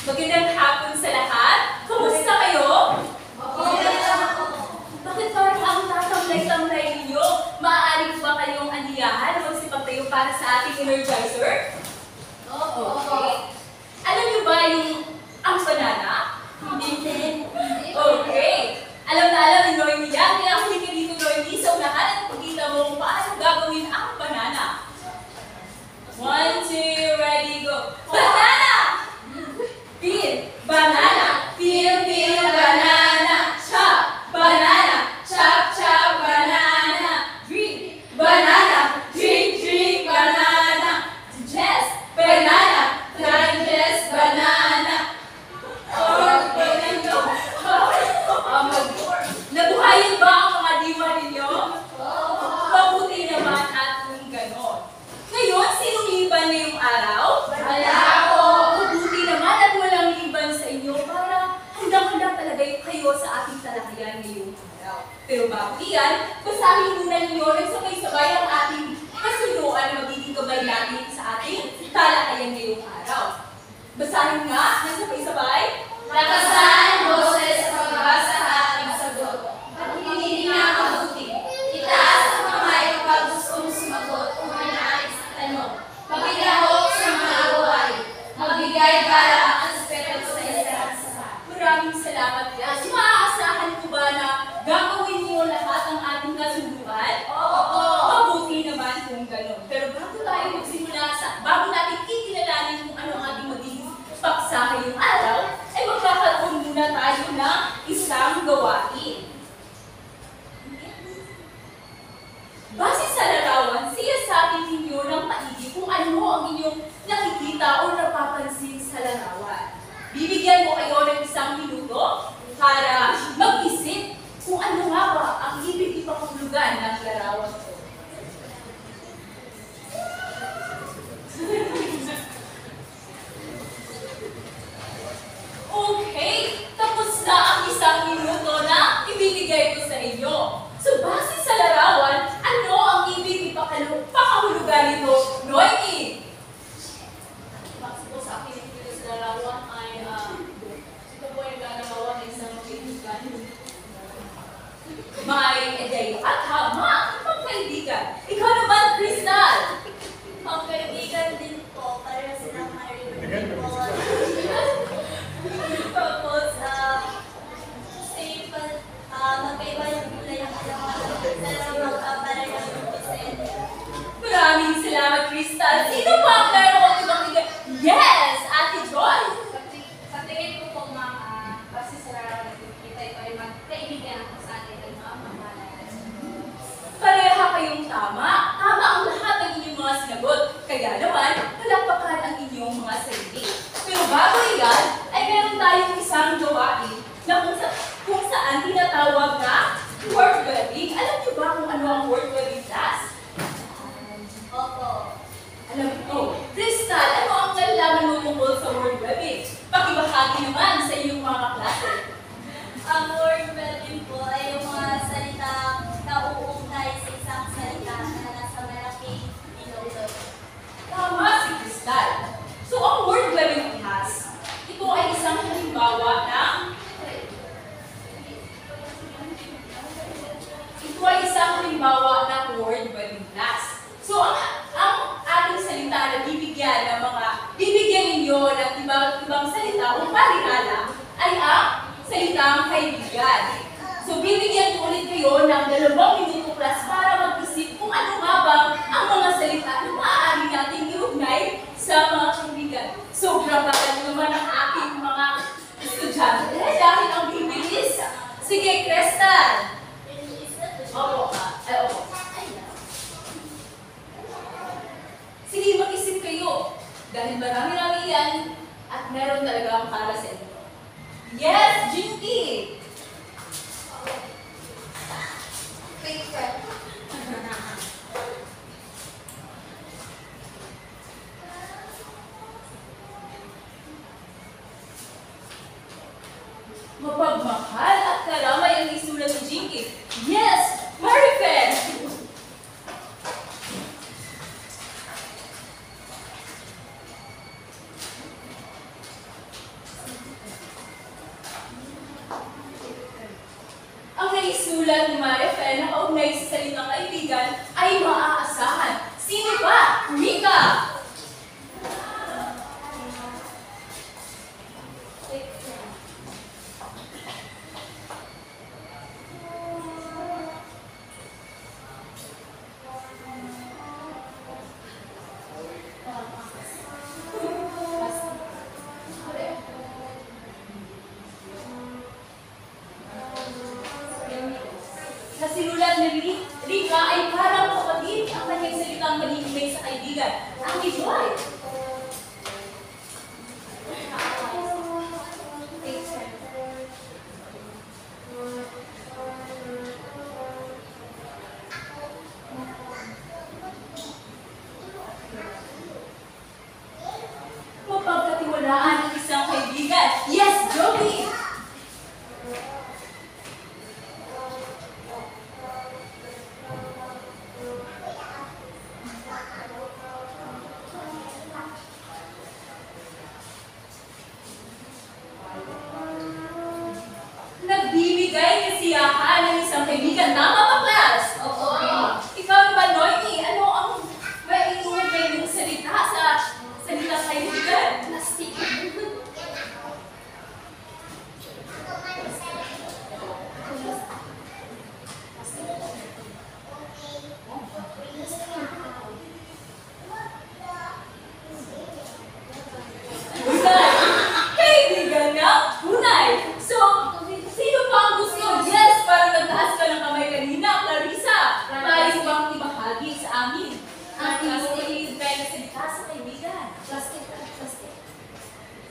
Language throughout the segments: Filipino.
Magandang hapon sa lahat. Kumusta kayo? Bakit parang ang tatamlay-tamlay ninyo? Maaari ba kayong andiyahan o magsipagtayo para sa ating energizer? Okay. Alam niyo ba yung ang banana? Hindi. Okay. Alam na alam ni Noemi yan. Kaya ako ka dito, Noemi, sa unahan at pagkita mo kung paano gagawin ang banana. 1, 2, ready, go. Banana! Peel, banana. Peel, peel, banana. Chop, banana. Chop, chop, banana. Drink, banana. Drink, drink, banana. Digest, banana. Digest, banana. Nabuhayin ba ang mga diwa ninyo? Mabuti naman at kung ganon. Ngayon, sinong liban ngayong araw? Wala ko! Mabuti naman at walang liban sa inyo para handang-handa talaga kayo sa ating talakayan ngayong araw. Pero bago iyan, basahin muna ninyo nagsabay-sabay ang ating kasunduan na magiging gabay natin sa ating talakayan ngayong araw. Basahin nga, nagsabay-sabay. Lakasan, boses, pagbasa at ating sagot. Pagpili na mabuti. Itaas ang kamay kapag gustong sumagot kung may nais na tanong. Pagkilahok sa mga away. Magbigay para ang aspeto sa isa't isa. Maraming salamat yan. Maaasahan ko ba na gagawin niyo lahat ang ating kasunduan? Oo! Mabuti naman kung gano'n. Pero bago tayo magsimula bago natin kikilalanin kung ano ang ating magiging paksa ngayong araw, ay magkakaroon muna tayo ng isang gawain. Base sa larawan, siyasatin ninyo ng maigi kung ano ang inyong nakikita o napapansin sa larawan. Bibigyan ko kayo ng 1 minuto para mag-isip kung ano nga ba ang ibig ipakahulugan ng larawan ko. Okay, tapos na ang 1 minuto na ibibigay ko sa inyo. So, base sa larawan, ano ang ibig ipakahulugan nito? Noemi! Base po sa akin dito sa larawan ay ito po yung larawan ng isang kaibigan. May ideya at tama, ang kaibigan. Ikaw naman, Crystal! Ang kaibigan din po, para silang marinig po. Tapos, magkaiba yung kulay ng alaman. Dalawang kapareha yung percent. Maraming salamat, Crystal. Sino pa ang meron kong ibang bigay? Yes! Ate Joy! Sa tingin ko po, ma'am, base sa larawan na kita, ito ay magkaibigan ako sa atin ng mga pamahalaan. Pareha kayong tama. Tama ang lahat ng inyong mga sinagot. Kaya naman, palakpakan ang inyong mga sarili. Pero bago iyan, ay meron tayong isang gawain na kung saan tinatawag na word webbing. Alam niyo ba kung ano ang word webbing class? Opo. Alam ko. Crystal, ano ang nalalaman mo tungkol sa word webbing? Pakibahagi naman sa iyong mga klase. Ang word webbing po ay yung mga salita na uugnay sa isang salita na nasa malaking ilog. Tama si Crystal. So, ang word webbing class, ito ay isang halimbawa ng word webbing class. So, ang ating salita na bibigyan ninyo ng ibang salita o palihala ay ang salitang kaibigan. So, bibigyan ko ulit kayo ng 2 minuto class para mag-isip kung ano nga ba ang mga salita na maaari natin iugnay sa mga kaibigan. Sobrang bagal naman ang aking mga estudyante dahil ang bibilis. Sige, Crystal! Opo. Sige, mag-isip kayo. Dahil marami-rami yan at meron talaga ang para sa inyo. Yes, Jinky! Mapagmahal at karamay ang isulat ni Jinky. Yes, Marifen! sinulat ni Maria Fe na kaugnay sa salitang kaibigan ay maaasahan. Sino ba? Mika! Sa sinulat ni Rika ay parang kapatid ang kanyang salitang maninigay sa kaibigan. Ang ito'y mapagkatiwalaan ng isang kaibigan. Yes, Joey! Nagbibigay kasiyahan ng isang kaibigan. Tama ba, class? Oo. Ikaw naman, Noemi, ano ang maiinugay mong salita sa salitang kaibigan? Plastic. Hunay! Kaibigan na, hunay! So, sino pa ang gusto? Yes, parang nagtaas ka ng kamay kanina, Clarissa. Tayo bang ibahagi sa amin? Ang iinugay na salita sa kaibigan. Plastic. Plastic.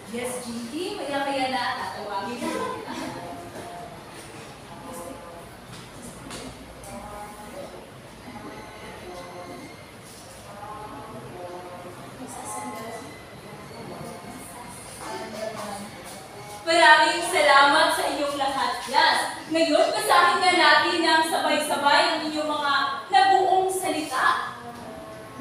Yes, Gigi, maya-maya na tatawagin mo. Maraming salamat sa inyong lahat, class. Ngayon, basahin na natin ng sabay-sabay ang inyong mga nabuong salita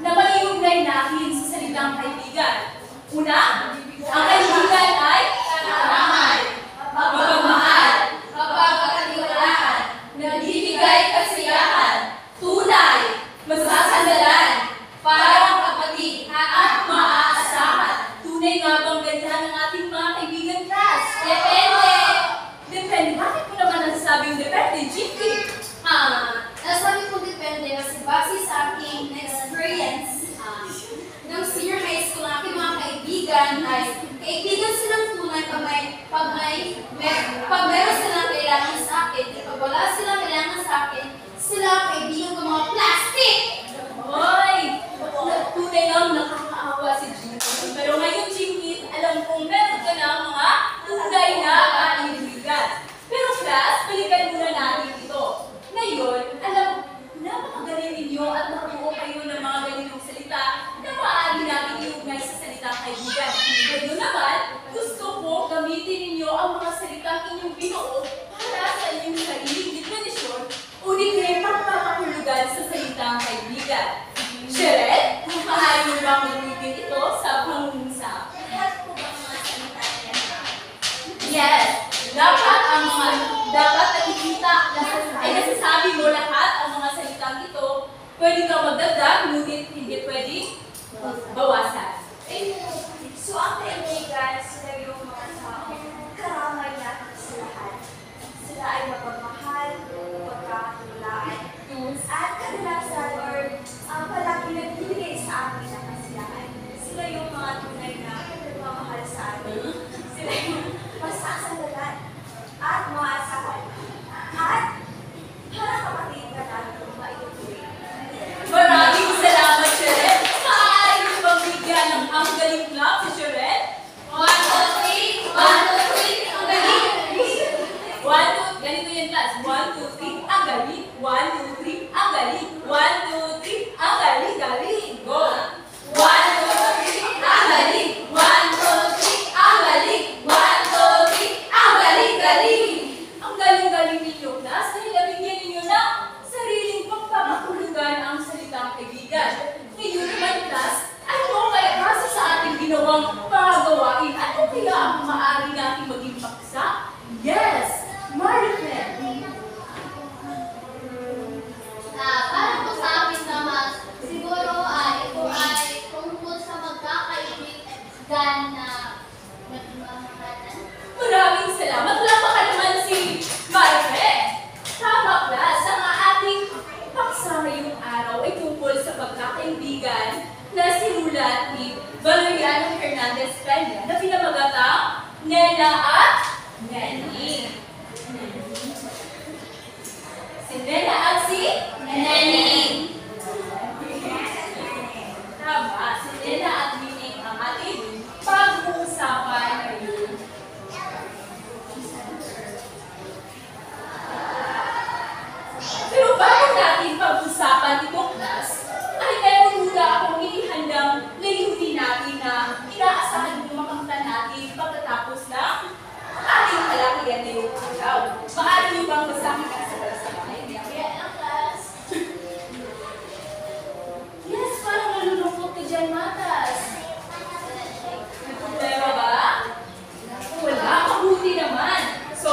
na maiugnay natin sa salitang kaibigan. Una, ang kaibigan ay karamay, mapagmahal, mapagkatiwalaan, nagbibigay kasiyahan, tunay, masasandalan, parang kapatid, at maaasahan. Tunay nga bang ganyan ang ating mga kaibigan, class? Depende. Depende. Bakit mo naman nasasabing depende, Gigi? Nasabi ko depende kasi base sa aking experience ng senior high school, ang aking mga kaibigan ay kaibigan silang tunay pag meron silang kailangan sa akin, pag wala silang kailangan sa akin, sila ang kaibigan ko mga plastic! Hoy! Tunay lang nakakaawa si Gigi. Pero ngayon, Gigi, alam kong meron ka ng mga tunay na kaibigan. Pero class, balikan muna natin ito. Ngayon, napakagaling ninyo at nakabuo kayo ng mga ganitong salita na maaari natin iugnay sa salitang kaibigan. Ngayon naman, gusto ko gamitin ninyo ang mga salitang inyong binuo para sa inyong sariling definisyon o di kaya pagpapahulugan sa salitang kaibigan. Sharon, maaari mo bang gamitin ito sa pangungusap? Lahat po ba mga salita niya? Yes, dapat nakikita ay nasasabi mo lahat ang mga salitang ito. Pwede kang magdagdag, ngunit hindi pwedeng bawasan. So, ang kaibigan, sila yung mga tao, karamay natin sa lahat. Sila ay mapagmahal, pagkakakilaan, at kadalasan or palagi nagbibigay sa amin ng kasiyahan. Sila yung mga tunay na nagmamahal sa amin. Sila yung masasandalan at maasahan. At parang kapatid ka natin maitutuloy. Maraming salamat, Sharon. Maaari mo bang bigyan ng ang galing clap si Sharon? 1, 2, 3! 1, 2, 3! Ang galing! 1, 2, ganito yan, class. 1, 2, 3, ang galing. 1, 2, 3, ang galing. 1, 2, 3, ang galing, galing. Go! 1, 2, 3! Ang galing! 1, 2, 3! Ang galing! 1, 2, 3! Ang galing! Galing! Ang galing-galing ninyo, class, dahil nabigyan ninyo ng sariling pagpapahulugan ang salitang kaibigan. Ngayon naman, class, ano kaya base sa ating ginawang mga gawain, ano kaya ang maaari natin maging paksa? Yes! Maricel! kaibigan na nagmamahatan. Maraming salamat. Wala pa ka naman si Marve. Tama, class. Ang ating paksa ngayong araw ay tungkol sa pagkakaibigan na sinulat ni Valeriano Hernandez Peña na pinamagatang Nena at Neni. Si Nena at si Neni. Tama, si Nena at Neni ang ating pag-uusapan ngayon. Pero bago natin pag-usapan itong class, ay meron muna akong inihandang layunin natin na inaasahan ng makamtan natin pagkatapos ng ating kalakihan ngayong araw. Maaari niyo bang basahin ka sa bahay? Kaya ang class. Yes, parang nalulungkot ka dyan, Matas. May problema ba? Wala, mabuti naman. So,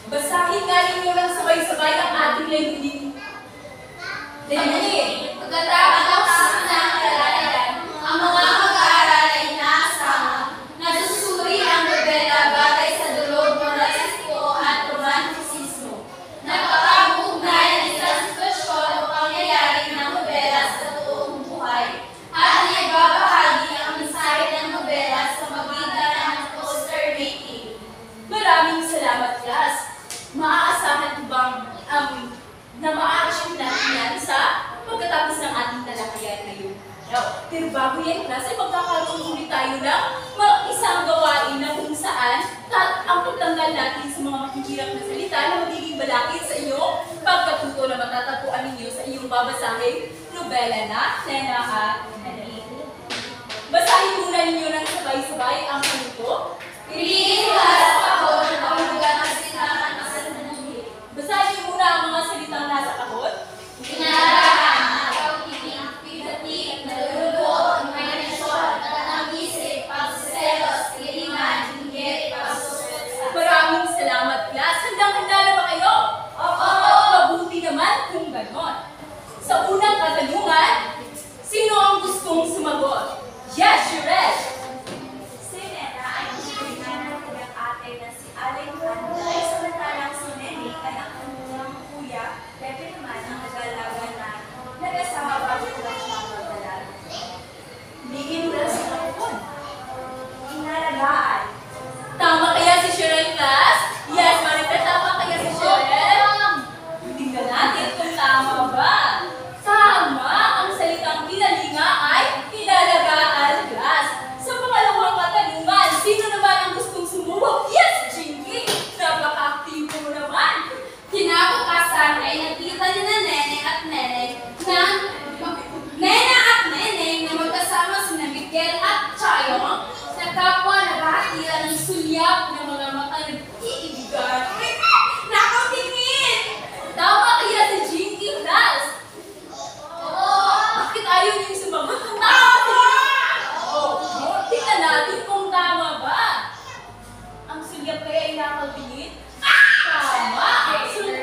basahin nga ninyo ng sabay-sabay ang ating layunin. Layunin. Pagkatapos ng kalalayan, ang mga mag-aaral ay inaasama na susuri ang nobela batay sa dulog, moralismo at romantisismo. Nagpapag-ugnay ang isang sitwasyon o pangyayari ng nobela sa totoong buhay at nagbabahagi ang mensahe ng nobela sa magitan ng poster making. Maraming salamat, class. Maaasahan ko bang na ma-achieve natin yan sa pagkatapos ng ating talakayan ngayon? Pero bago yan, class, ay magkakaroon ulit tayo ng isang gawain na kung saan ang pagtanggal natin sa mga makikirap na salita na magiging balakid sa inyong pagkatuto na matatagpuan ninyo sa iyong babasahing nobela na Nena at Neni. Basahin muna ninyo ng sabay-sabay ang kanuto. Piliin para ako ng pamulugan ng sinahan ng sanumuhi. Basahin niyo muna ang mga salitang nasa kahon. Inarahan, pag-ibig, pigdating, naluluto, imahinasyon, at ang isip, pagsiselos, hilingan, inggit, pagsusunod. Maraming salamat, class. Handang-handa na ba kayo? Opo! Mabuti naman kung ganon. Sa unang katanungan, sino ang gustong sumagot? Yes, Shirel! Si Nena ay kaibigan ng kanyang ate na si Alejandra, samantalang si Nene ay ang kanyang kuya, Pepe naman ang nag-alaga na nag-asawa bago lang siya magdalal. Ligin mo na sa kahon. Inalagaan. Tama kaya si Shirel, class? Yes, Marita, tama kaya si Shirel? Tingnan natin kung tama ba. Tama! Ang salitang pinalinga ay inalagaan, class. Sa pangalawang katanungan, sino naman ang gustong sumubok? Yes, Jinky! Napaka-aktibo mo naman! Kinabukasan ay nakita ni na Nene at Nene na magkasama sina Miguel at Chayong na kapwa naghahatila ng sulyap ng mga mata nag-iibigan. Nakatingin! Tama kaya si Jinky, class. Bakit ayaw niyo sumagot? Tingnan natin kung tama ba. Ang sulyap kaya ay nakabingit? Tama!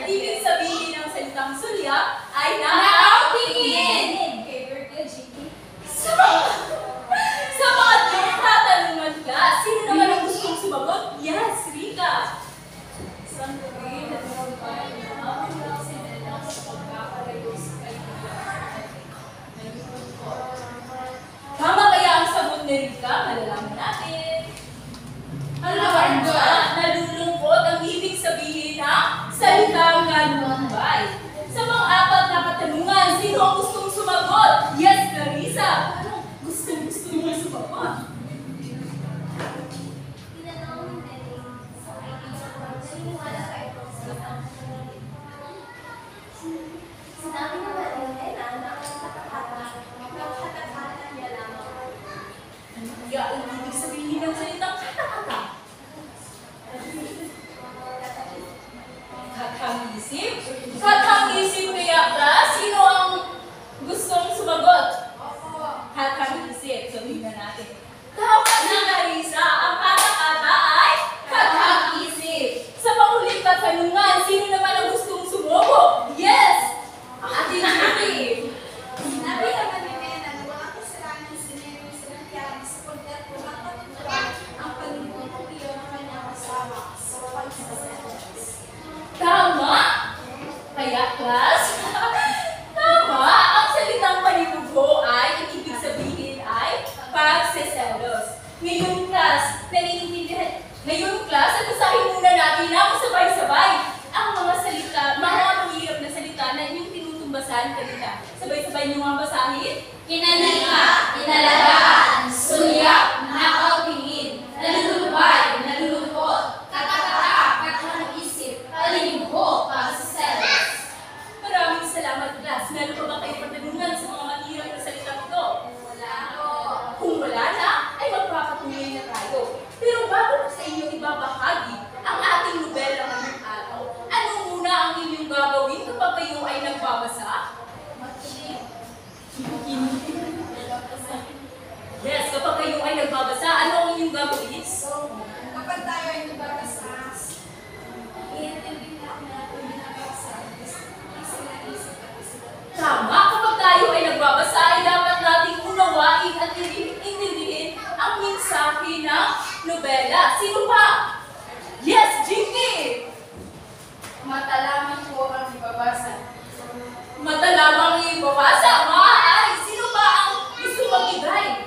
Ibig sabihin ng salitang sulyap ay Nakatingin! Favorite ka, Jinky? Sa mga tatanungan ka, sino naman ang gustong sumagot? Yes, Rika! Isang gabi, nagmamahal na si Nena sa pagkakalayo sa kaibigan. Tama kaya ang sagot ni Rika? Malalaman natin. Nalulungkot ang ibig sabihin ng salitang nalumbay. Sa pang-apat na katanungan, sino ang gustong sumagot? Yes, Clarissa! Ano? Gusto mo sumagot? Tinanong ni Nene sa kaibigan ko, naniniwala kayo sa sinabi naman ni Nena na ang katakatan niya lamang. Ano kaya ang ibig sabihin ng salitang kata-kata? Katang-isip? Katang-isip kaya ba? Sino ang gustong sumagot? Katang-isip. Sabihin na natin. Tama si Clarissa, ang kata-kata ay katang-isip. Sa panguling katanungan, sino naman ang gustong sumuko? Yes! Ang ating Judy. Sinabi naman ni Nena na walang kasalanan si Nene pagseselos. Ngayong class, naiintindihan. Ngayong class, at basahin muna natin ang sabay-sabay ang mga salita, mga mahirap na salita na inyong tinutumbasan kanina. Sabay-sabay niyo mga basahin. Kinanika, inalagaan, sulyap, nakautingin, nalulubay, nalulupot, katakata, katang-isip, talingho, pagseselos. Maraming salamat, class. Meron pa ba kayo patanungan sa mga mahirap na salita ito? Wala ko. Kung wala na, ay magpapatuloy na tayo. Pero bago ko sa inyo ibabahagi ang ating nobela ngayong araw, ano muna ang inyong gagawin kapag kayo ay nagbabasa? Makinig. Yes, kapag kayo ay nagbabasa, ano ang inyong gagawin? Kapag tayo ay nagbabasa, i-intindi natin yung binabasa. Isip na isip at isip. Tama, kapag tayo ay nagbabasa, ay dapat nating unawain at intindihin ang mensahe ng nobela. Sino pa? Yes, Jinky! Matalaman po ang ibabasa. Mata lamang ibabasa. Maaari. Sino ba ang gusto mag-guide?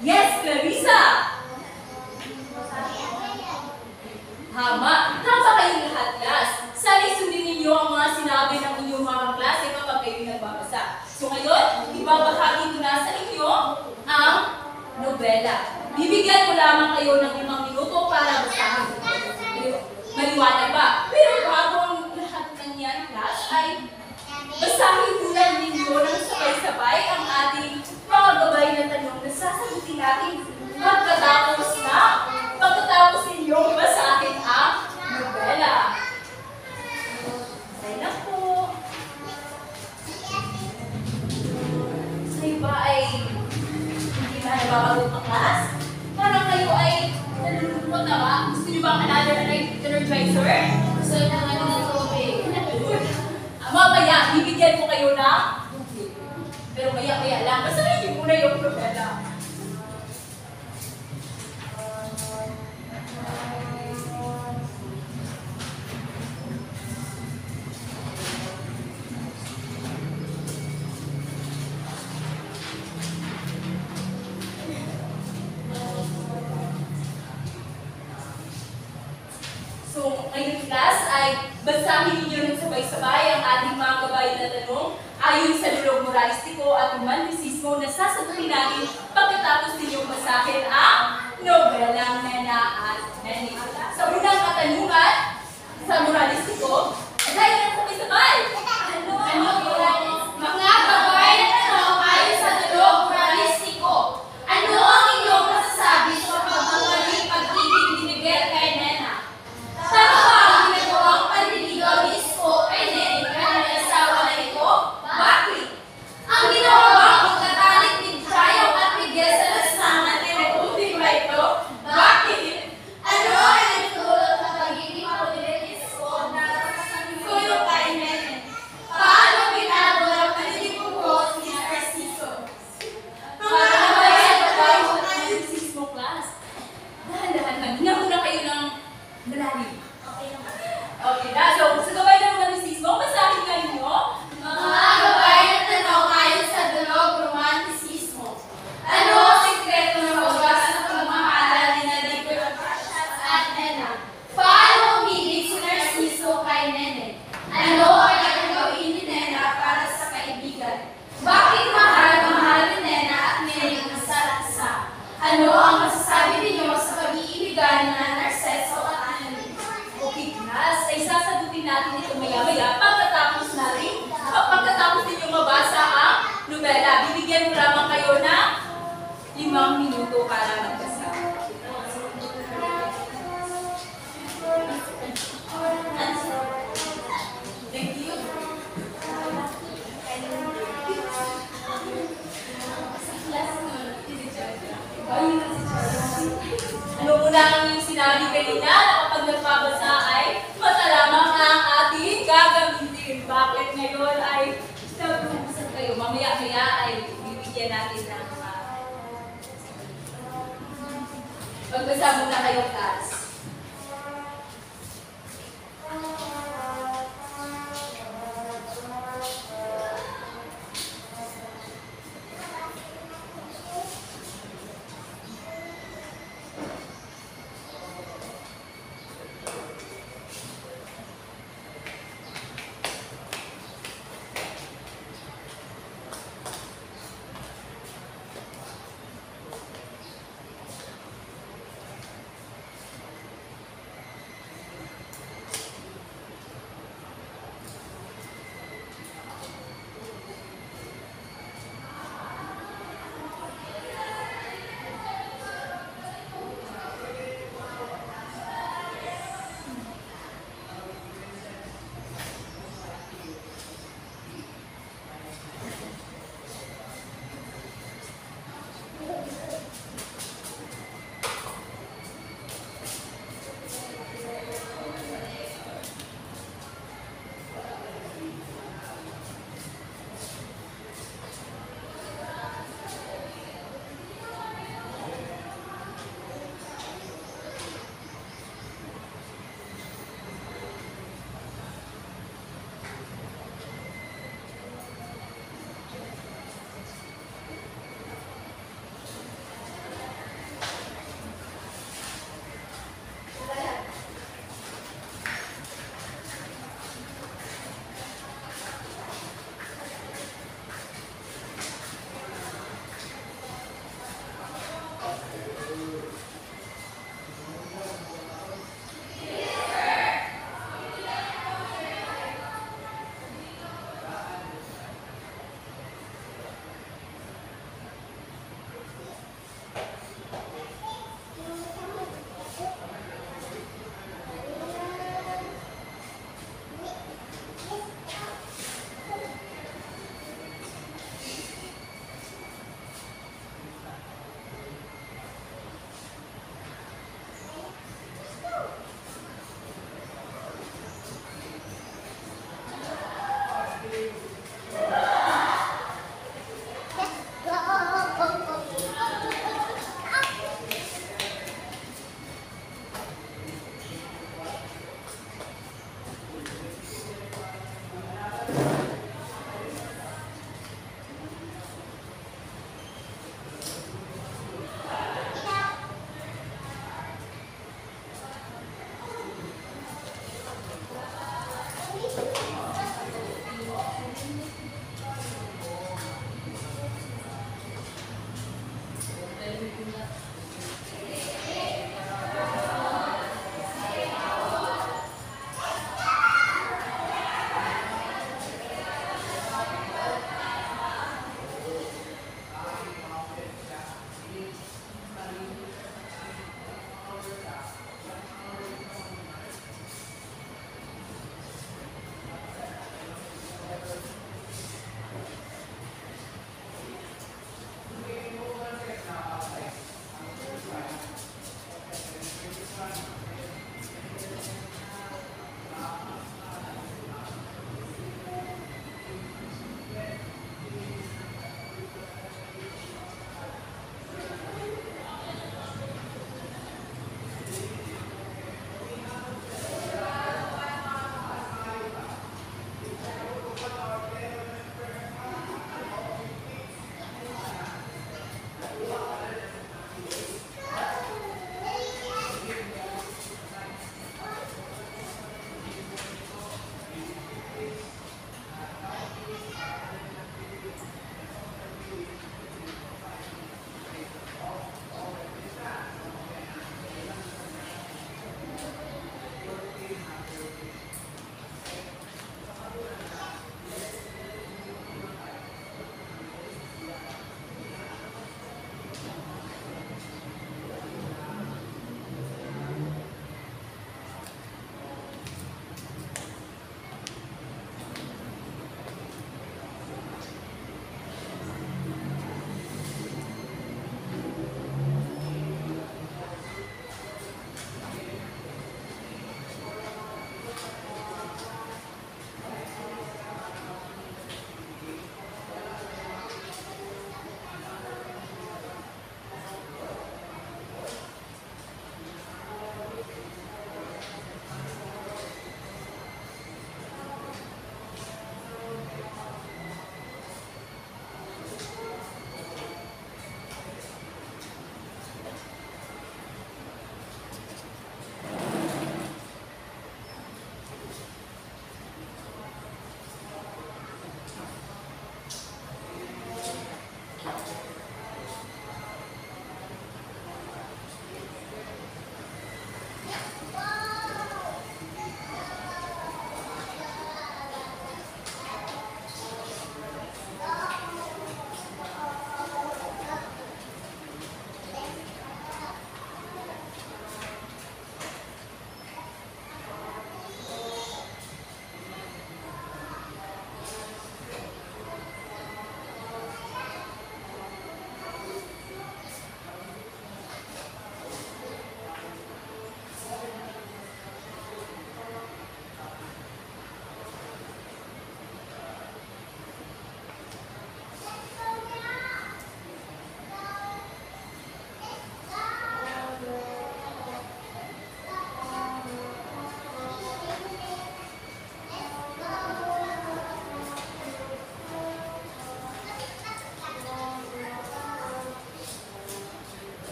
Yes, Clarissa! Tama. Tama kayong lahat, class. Sana'y sundin ninyo ang mga sinabi ng inyong mga klase kapag kayo nagbabasa. So ngayon, ibabahagi ko na sa inyo ang nobela. Bibigyan ko lamang kayo ng 5 minuto para basahin. Maliwanag ba? Pero bago ang lahat ng yan, class, ay basahin muna ninyo ng sabay-sabay ang ating mga gabay na tanong na sasagutin natin pagkatapos ninyong basahin ang nobela. Okay na po. Kayo ba ay hindi na nababagod ang class? Parang kayo ay nalulungkot na ba? Gusto niyo ba ang another energizer? Gusto na nga ng tubig. Mamaya, bibigyan ko kayo ng tubig. Pero maya-maya lang. Basahin niyo muna yung nobela. So, ngayong class ay basahin ninyo ng sabay-sabay ang ating mga gabay na tanong ayon sa lulog moralistiko at romantisismo na sasagutin natin pagkatapos ninyong basahin ang nobelang Nena at Neni. Sa unang katanungan sa moralistiko, dahil na sabay-sabay! Mga gabay na tanong ayon sa tulog moralistiko. Ano ang inyong masasabi sa pagmamaling pag-ibig ni Miguel kay Nena? Tama ba ang ginagawang panliligaw ni Isko kay Nene kaya asawa na ito? Bakit? Ang ginawa bang pagkatalik ni Chayo at Miguel sa lasangan ni Reputi ba ito? Bakit? Ano ang nagtulot ng pagiging makulit ni Isko na kuyo kay Nene? Paano binago ng panliligaw ni Narciso? Para ba yan Ang narcissismo class. Dahan-dahan, maghinga muna kayo ng malalim. Okay na. So, sa gabay ng narcissismo, basahin nga ninyo. Mga gabay na tanong ayon sa dulog romantisismo. Ano ang sekreto ng wagas ng pagmamahala ni Nalico at Nena? Paano umilig si Narciso kay Nene? Ano ang gagawin ni Nena para sa kaibigan? Bakit mahal ni Nena at Nene ang isa't isa? Ano ang masasabi ninyo sa pag-iibigan na Narciso at Nene? Okay, class. Ay sasagutin natin ito maya-maya pagkatapos ninyo mabasa ang nobela. Bibigyan ko lamang kayo ng 5 minuto para magbasa. Thank you. Ano muna ang yung sinabi kanina na kapag nagbabasa ay mata lamang ang ating gagamitin. Bakit ngayon ay nag-uusap kayo? Mamaya-maya ay bibigyan natin ng magbasa muna kayo, class.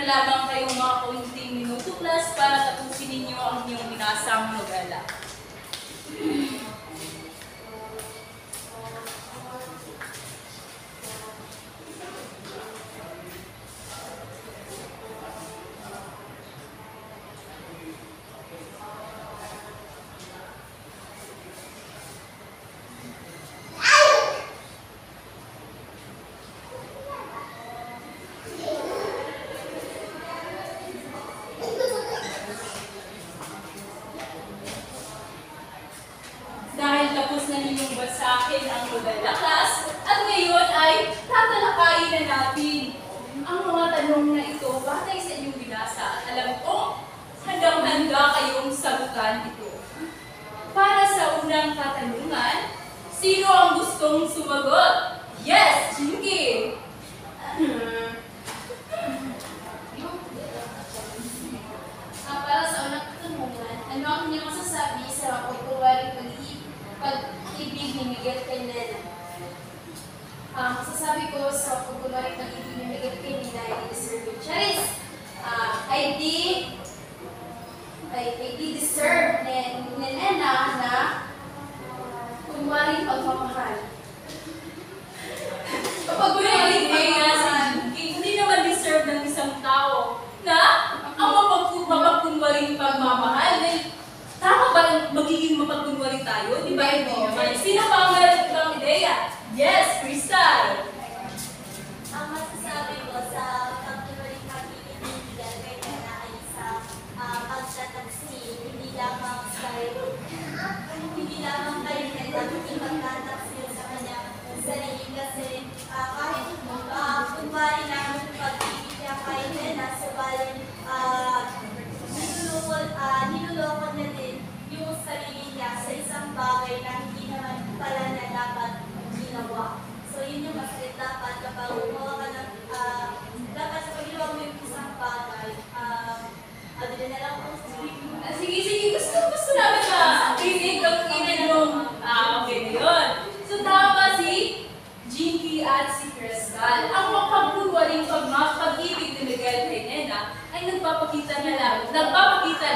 lamang kayong mga kaunting minuto plus para tapusin ninyo ang inyong binasang nobela. Dahil tapos na ninyong basahin ang nobela class, at ngayon ay tatalakayin na natin ang mga tanong na ito batay sa inyong binasa. At alam ko, handang-handa kayong sagutan ito. Para sa unang katanungan, sino ang gustong sumagot? Yes, Jinky! Para sa unang katanungan, ano ang inyong masasabi sa pagkuwaring pag-ibig ni Miguel kay Nena? Masasabi ko sa pagkuwaring pag-ibig ni Miguel kay Nena ay deserve it. Charis! I deserve ni Nena na kunwaring pagmamahal. Kapag kunwaring kaya si Jinky, hindi naman deserve ng isang tao na ang mapagkunwaring pagmamahal. Tama ba magiging mapagkunwari tayo? Di ba? Hindi naman. Sino pa ang meron ibang ideya? Yes, Crystal! Ang masasabi ko sa pagkukulit pag-ibig ni Miguel kay Nena ay sa pagtataksil, hindi lamang kay Nena, hindi magtataksil sa kanyang sarili kasi kahit kunwari namin pag-ibig niya kay Nena, subalit niluloko na din yung sarili niya sa isang bagay na hindi naman pala na dapat ginawa. So yun yung masakit dapat kapag gumawa ka ng dapat sa paggawa mo yung isang bagay. Ano din na lang po. Sige. Gusto namin na rinig ang inanong. Okay na yun. So tama si Jinky at si Crystal. Ang mapagkunwaring pag-ibig ni Miguel kay Nena ay nagpapakita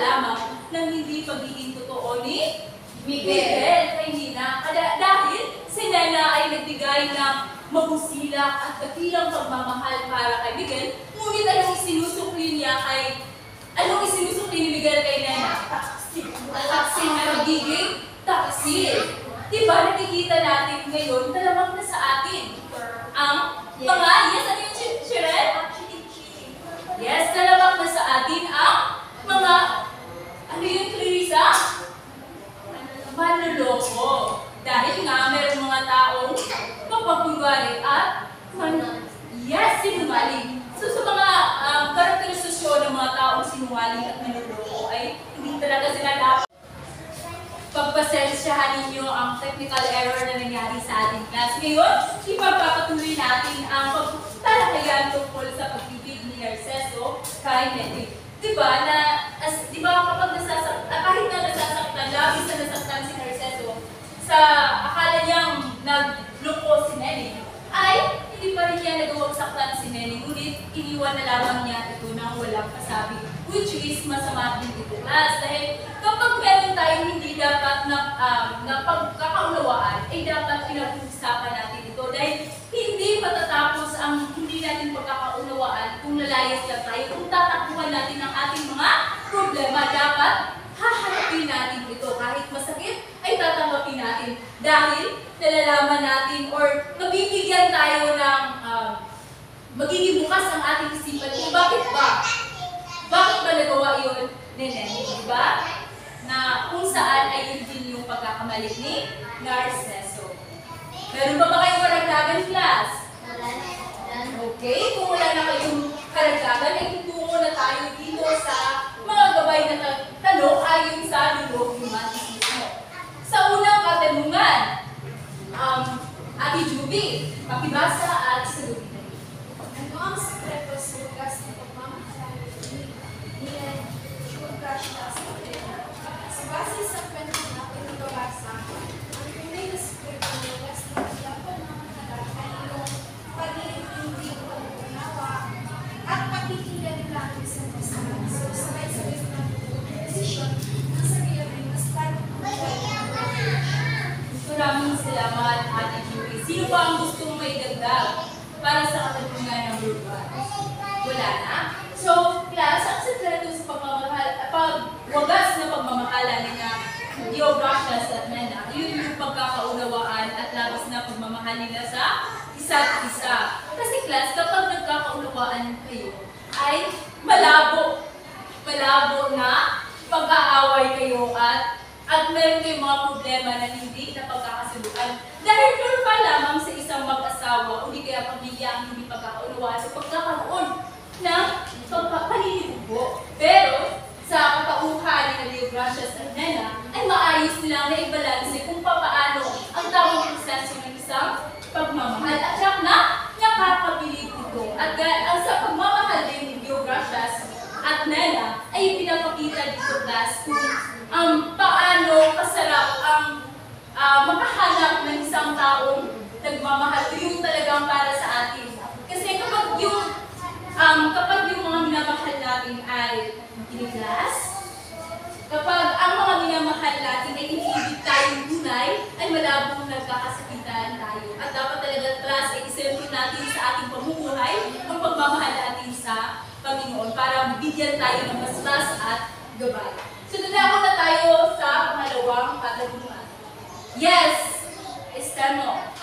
lamang ng hindi pagiging totoo ni Miguel kay Nena. Dahil si Nena ay nagbigay ng mabusilak at dakilang pagmamahal para kay Miguel, ngunit anong isinusukli ni Miguel kay Nena? Taksil na pagiging taksil. Diba, nakikita natin ngayon, talamang na sa atin ang mga, yes, ano yung Shiren? Yes, talamang na sa atin ang mga, ano yung Clarissa? Manloloko. Dahil nga, meron mga taong mapagkunwari at yes, sinungaling. So sa mga karakterisasyon ng mga taong sinungaling at manloloko ay hindi talaga sila dapat pagpasensyahan ninyo ang technical error na nangyari sa ating class. Ngayon, ipagpapatuloy natin ang pagtalakayan tungkol sa pag-ibig ni Narciso kay Nene. Diba kapag kahit na nasasaktan, labis na nasaktan si Narciso, sa akala niyang nagloko si Nene, ay hindi pa rin niya nagawang saktan si Nene, ngunit iniwan na lamang niya ito ng walang kasabi, which is masama din ito class. Dahil kapag meron tayong hindi dapat na pagkakaunawaan, ay dapat pinag-uusapan natin ito. Dahil hindi matatapos ang hindi natin pagkakaunawaan kung lalayas lang tayo. Kung tatakbuhan natin ang ating mga problema, dapat hahanapin natin ito. Kahit masakit, ay tatanggapin natin. Dahil nalalaman natin or mabibigyan tayo ng magiging bukas ang ating isipan kung bakit ba nagawa yun ni Nene, diba? Na kung saan ay yun din yung pagkakamali ni Narciso. Meron ba kayong karagdagan, class? Okay, kung wala na kayong karagdagan, ay tutungo na tayo dito sa mga gabay na tanong ayon sa Lulog Humanismo. Sa unang katanungan, Ate Juby, pakibasa at sagutin. Ano ang sekreto sa lugas ng pagmamahal ni Crush na sa Nena? Sa base sa kwento na pinababasa, ang tunay na sekreto ng lugas ng pagmamahal ay yung pag-iintindi o pag-unawa at pagkikilan lang pa ang gustong may dagdag para sa katanungan ng Burban? Wala na? So, class, ang sekreto sa pagwagas na pagmamahala ni na Deogracias at Nena, yun yung pagkakaunawaan at labas na pagmamahal nila sa isa't isa. Kasi class, kapag nagkakaunawaan kayo, ay malabo na pag-aaway kayo at meron kayong mga problema na hindi na pagkakasuluhan. Dahil normal lamang sa isang mag-asawa o di kaya pamilya ang hindi pagkakaunawaan sa pagkakaroon ng paninibubo. Pero sa katauhan ni Deogracias at Nena, ay maayos nilang naibalanse kung paano ang tamang proseso ng isang pagmamahal. At siya na nakakabilib ito. At ang sa pagmamahal din ni Deogracias at Nena ay pinapakita dito class kung paano kasarap ang makahanap ng isang taong nagmamahal o yung talagang para sa atin. Kasi kapag yung mga minamahal natin ay class, kapag ang mga minamahal natin ay iniibig tayong tunay, ay malabong nagkakasakitan tayo. At dapat talaga class ay isentro natin sa ating pamumuhay ang pagmamahal natin sa Panginoon para bigyan tayo ng basbas at gabay. So, dadako na tayo sa pangalawang katanungan. Yes! Estano.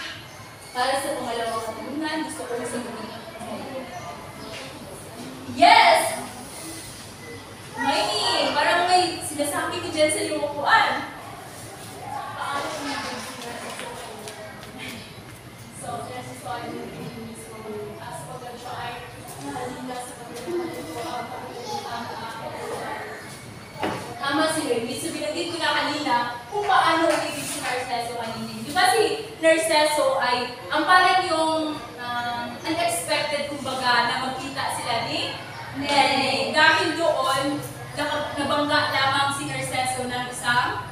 Para sa pangalawang katanungan, gusto ko sagutin. Yes! May, parang may sinasabi ko dyan sa iyong upuan. Paano ko so, there's a story with me. So, as pag-try, nahalila sa pagkakamali ko tama si Remy. So, binagin ko na kanina kung paano ibig si Narciso kanina. Di ba si Narciso ay ang parang yung unexpected kumbaga na magkita sila ni Nene. Dahil doon, nabangga lamang si Narciso ng isang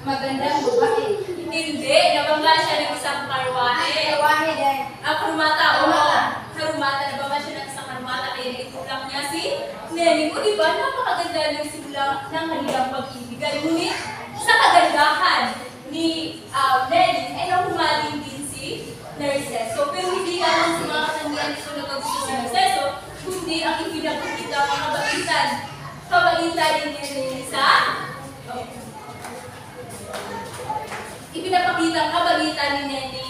magandang babae. Hindi, nabangga siya ng isang karwahe. Karwahe din. Karumata, karumata. Nabangga siya ng isang karumata. Kaya naitulak niya si Nene. O diba, napakaganda ng simula ng kanilang pag-ibigan. Ngunit, sa kagandahan ni Nene, ay nahumaling din si Narciso. Pero hindi lamang sa mga katangian ito nagkagusto si Narciso, kundi ang ipinapakita ang kabaitan ni Nene sa ipinapakita ang kabaitan ni Nene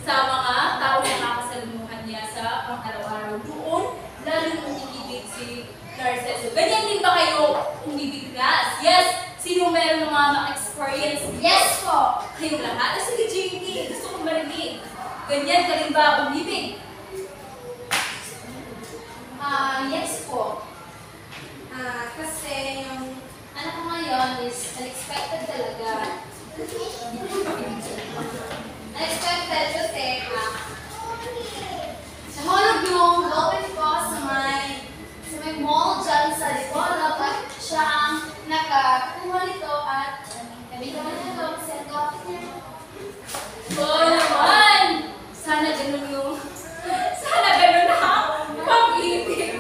sa mga tao na nakakasalumuhan niya sa pang-araw-araw. Doon, lalo mong iibig si Narciso. Ganyan din ba kayo umibig class? Yes! Sino meron ng mga experience? Yes po! Kayong lahat? Sige, JT, gusto kong marinig. Ganyan ka rin ba umibig? Yes po. Kasi yung anak ko ngayon is unexpected talaga. Unexpected kasi nahulog yung open ko sa may mall dyan sa Dipolog at siya ang nakakuha nito at nabigyan niya ito kasi ang topic niya. Oo naman! Sana ganun ang pag-ibig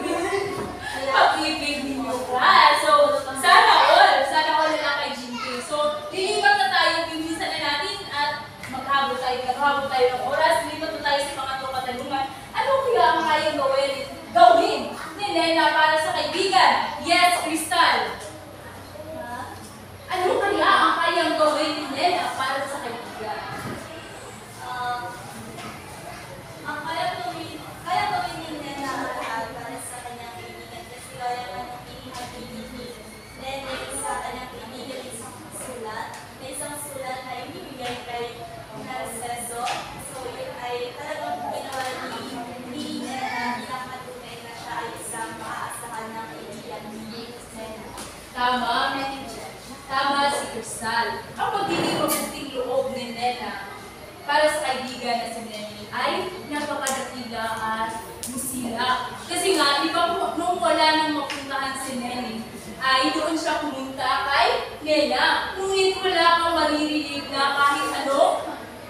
ninyo ka. So, sana all na lang kay Jinky. So, lilipat na tayo, binisan na natin at maghabol tayo ng oras. Lilipat na tayo sa mga katanungan. Ano kaya ang kayang gawin ni Nena para sa kaibigan? Yes, Crystal! Ano kaya ang kayang gawin ni Nena para sa kaibigan? Ang kaya gawin ni Nena ang para sa kanyang kaibigan kasi kaya man ang pinipagpili. Then, sa kanyang kaibigan, may isang sulat na ibibigay kay Narciso. So, yun ay talagang ginawa ni Nena bilang matuloy na siya ay isang maaasahan ng kaibigan ni Nena. Tama si Crystal. Ang pagiging mabuting loob ni Nena para sa kaibigan na si Nene ay napakadakila at musila. Kasi nga, di ba nung wala nang mapuntahan si Nene, ay doon siya pumunta kay Nena. Ngunit wala kang maririnig na kahit ano,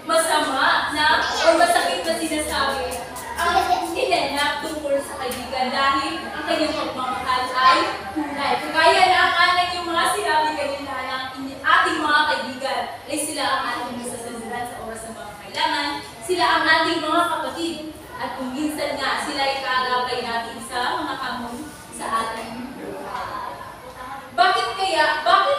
masama na o masakit na sinasabi ang ni Nena tungkol sa kaibigan dahil ang kanyang pagmamahal ay tunay. Kaya na ang anak yung mga sinabi kanina ng ating mga kaibigan ay sila ang ating masasaluhan sa oras ng mga kailangan ang ating mga kapatid. At kung minsan nga sila ay kaagapay natin sa mga hamon sa ating buhay. Bakit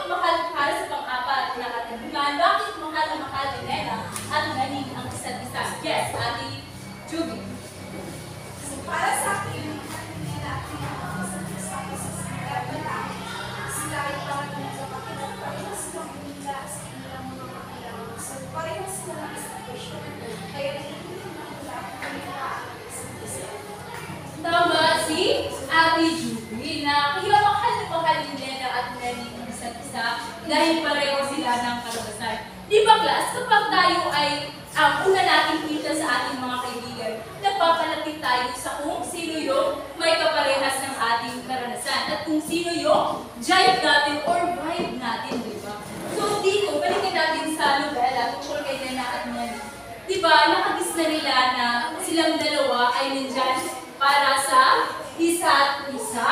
mahal para sa pang-apat na katanungan? Bakit mahal na mahal ni Nena at Naning ang isa't isa? Yes, Ate Juby. So, para sa akin, nila sila ay parang nagpapakita parehas silang umila sa kanilang mga makilang. So, parehas silang established. Kaya hindi nila Tama si Ate Juby na kaya mahal ni Nena at Naning ang isa't isa dahil pareho sila ng karanasan. Di ba, class, kapag tayo ay una natin kita sa ating mga kaibigan, nagpapalapit tayo sa kung sino yung may kaparehas ng ating karanasan at kung sino yung jive natin or vibe natin, di ba? So dito, balikan natin sa novela tungkol kay Nena at Naning. Di ba, nakagis na nila na silang dalawa ay nandyan para sa isa't isa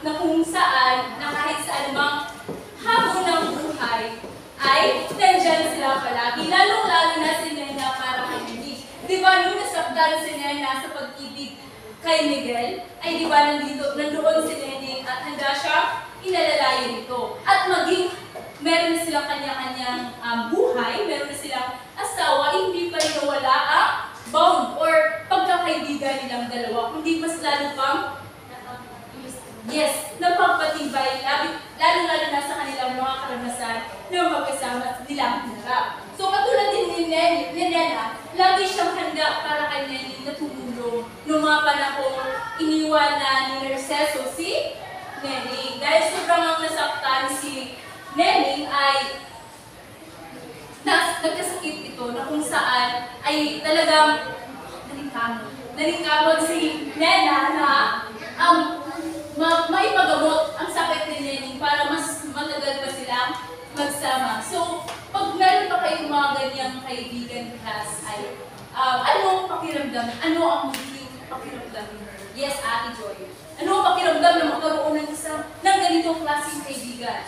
na kung saan, na kahit sa anumang hamon ng buhay, ay nandyan sila palagi. Lalong-lalo na si Nena para kay Miguel. Di ba, nung nasaktan si Nena sa pag-ibig kay Miguel, ay di ba nandoon si Neneng at handa siyang inalalayan nito. At maging meron na silang kanya-kanyang buhay, meron na silang asawa, hindi pa rin nawala ang bond or pagkakaibigan nilang dalawa, kundi mas lalo pang napagpatibay, lalo-lalo na sa kanilang mga karanasan na magkasama nilang hinarap. So katulad din ni Nena, lagi siyang handa para kay Neneng na tumulong noong mga panahong iniwan na ni Narciso si Neneng. Dahil sobrang ang nasaktan si Neneng ay nagkasakit ito na kung saan ay talagang nalingkamot si Nena na maipagamot ang sakit ni Neneng para mas matagal pa silang magsama. So, pag meron pa kayong mga ganyang kaibigan class ay ano ang pakiramdam? Ano ang magiging pakiramdam? Yes, Ate Joy. Ano ang pakiramdam na magkaroon ng ganitong klaseng kaibigan?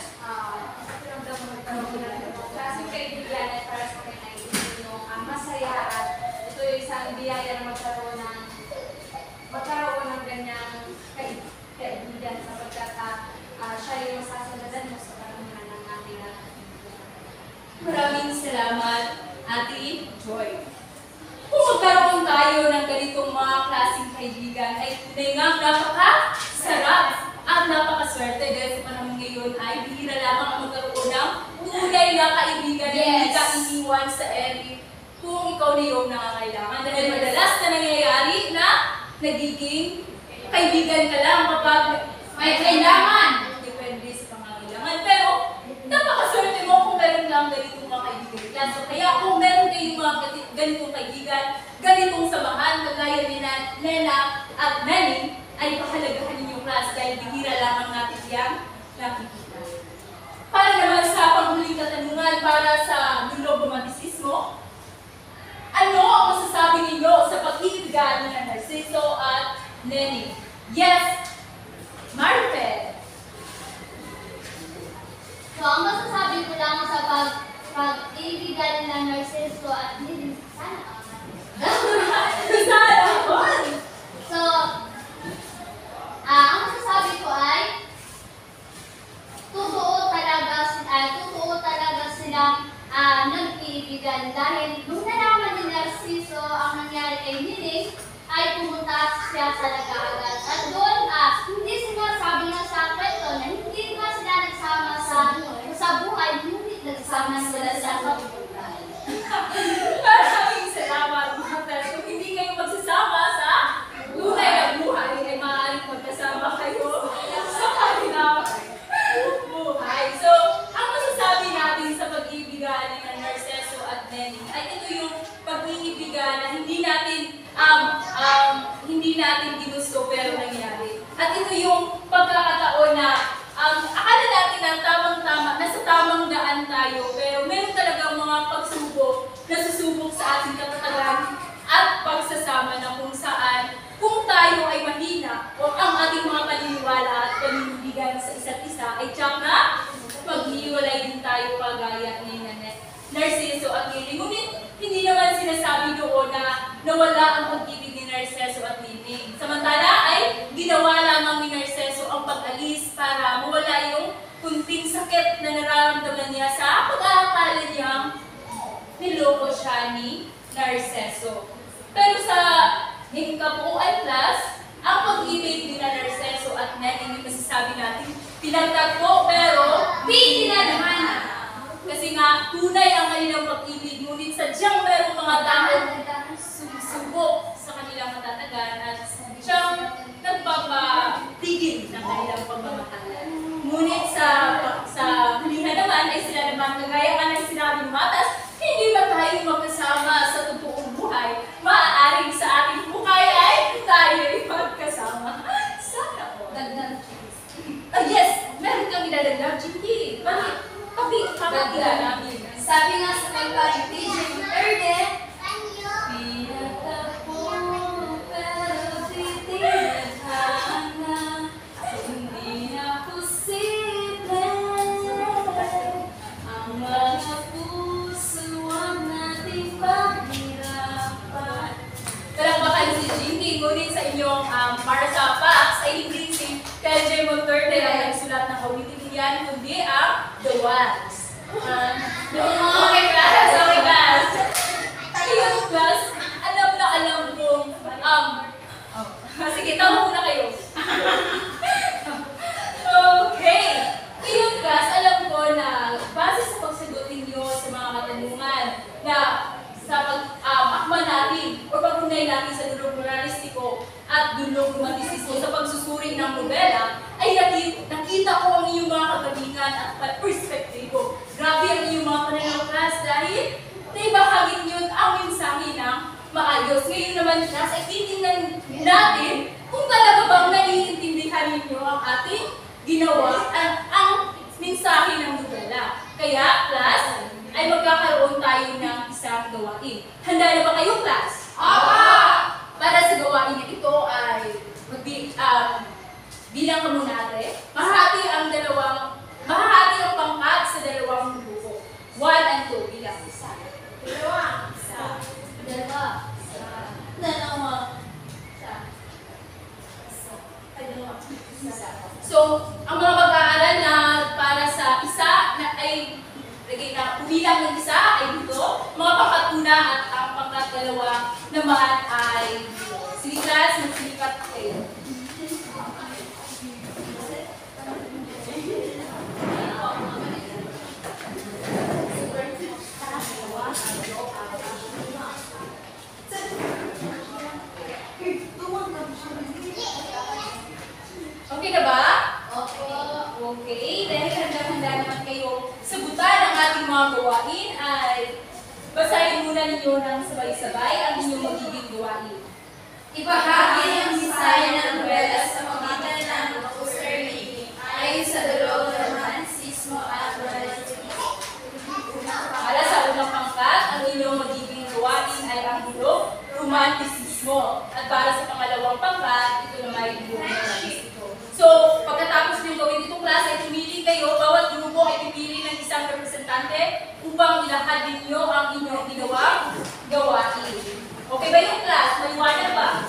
pakiramdam mo magkaroon ng klaseng kaibigan at para sa akin ay yung masaya at ito yung isang biyaya na magkaroon ng ganyang kaibigan sapagkat siya yung masasundan mo sa kanunan ng ating Maraming salamat, Ate Joy. Kung magkaroon tayo ng ganitong mga klaseng kaibigan, ay tunay nga napaka-sarap at napakaswerte dahil sa panahon ngayon ay bihira lamang ang magkaroon ng tunay na kaibigan na hindi ka iniwan sa eri kung ikaw na yung nangangailangan. Dahil madalas na nangyayari na nagiging kaibigan ka lang kapag may kailangan. Depende sa pangangailangan. Pero napakaswerte mo kung meron lang ganitong mga kaibigan. So kaya kung meron kayong mga ganitong kaibigan, ganitong samahan, kagaya ni Nena at Naning, ay pahalagahan ninyong class dahil bihira lamang natin yan nakikita. Para naman sa panghuling katanungan para sa Dulo Romanticismo, ano ang masasabi ninyo sa pag-iibigan ng Narciso at Naning? Yes, Maripel. So, ang masasabi ko lang sa pag-ibigan ng Narciso at Naning, sana Sana all. So, ang masasabi ko ay totoo talaga silang nag-iibigan dahil nung nalaman ni Narciso ang nangyari kay Naning ay pumunta siya talaga agad. At doon, hindi sinasabi nga sa kwento na hindi nga sila nagsama sa buhay, hindi nagsama sila sa buhay. Maraming salamat, mga pers. Kung hindi kayo magsasama sa tunay na buhay, ay maaaring magkasama kayo sa kanilang buhay. So, ang masasabi natin sa pag-iibigan ng Narciso at Naning ay ito yung pag-iibigan na hindi natin ginusto pero nangyari. At ito yung pagkakataon na akala natin na tamang-tama, nasa tamang daan tayo, pero meron talagang mga pagsubok na susubok sa ating katatagan at pagsasama na kung saan, kung tayo ay mahina o ang ating mga paniniwala at paninindigan sa isa't isa ay tiyak na maghiwalay din tayo kagaya ni Narciso at Naning. Ngunit hindi naman sinasabi doon na nawala ang pag-ibig ni Narciso at Nining. Samantala ay ginawa lamang ni Narciso ang pag-alis para mawala yung kunting sakit na nararamdaman niya sa pag-aakala niyang niloko siya ni Narciso. Pero sa hingkabuuan class, ang pag-ibig ni Narciso at Nining, yung masasabi natin, pinagtagpo pero di tinadhana. Kasi nga, tunay ang kanilang pag-ibig, ngunit sadyang mayroong mga taong sumusubok sa kanilang matatagan at siyang nagpapatigil ng kanilang pagmamahalan. Ngunit sa hulihan naman ay sila naman, kagaya nga ng sinabi ni Matas, hindi ba tayo magkasama sa totoong buhay? Maaaring sa ating buhay ay tayo ay magkasama. Sana po. Yes, meron kang idadagdag, Jinky. Bakit? Kapag namin. Sabi nga sa kanta ni DJ Duterte, Pinagtagpo pero titinadhana, hindi na posible ang mga puso ang nating paghirapan. Palakpakan si Jinky, ngunit sa inyong para sa facts ay hindi si KJ Duterte ang nagsulat ng awitin yan, kundi ang The Ones. Okay, class. Okay, class. Ayun, class. Alam na alam kong, sige, tama muna kayo. Okay. Ayun, class, alam ko na base sa pagsagot ninyo sa mga katanungan na sa pag-akma natin o pag-unay natin sa dulong moralistiko at dulong romantisismo sa pagsusuri ng nobela, ay nakita ko ang iyong mga kagalingan at perspektibo. Grabe ang iyong mga pananangkas dahil naibahagi niyo ang mensahe ng maayos. Ngayon naman, nasa itindihan natin kung talaga bang naiintindihan ninyo ang ating ginawa ang mensahe ng nobela. Kaya, class, ay magkakaroon tayo ng isang gawain. Handa na ba kayo, class? Para sa gawain na ito ay bilang ka muna ate, mahati ang pangkat sa dalawang grupo. 1 and 2, bilang. Isa. Dalawa. Isa. Dalawa. Isa. Dalawa. Isa. Isa. Ay, dalawa. Isa. So, ang mga mag-aaral na para sa isa na ay umilang ng isa ay dito, mga pangkat una at ang pangkat dalawa naman ay dito. Sige class, magsilikat kayo. Okay na ba? Okay. Dahil handa-handa naman kayo sagutan ang ating mga gawain ay basahin muna ninyo ng sabay-sabay ang inyong magiging gawain. ibahagi ang mensahe ng nobela sa pamagitan ng poster reading ayon sa dulong romantisismo at moralismo. Para sa unang pangkat, ang inyong magiging gawain ay ang dulong romantisismo. At para sa pangalawang pangkat, ito naman ay dulong moralismo. So, pagkatapos nyo gawin itong klase, ay pumili kayo, bawat grupo ay pipili ng isang representante upang ilahad ninyo ang inyong ginawang gawain. Okay ba yung class? Maliwanag ba?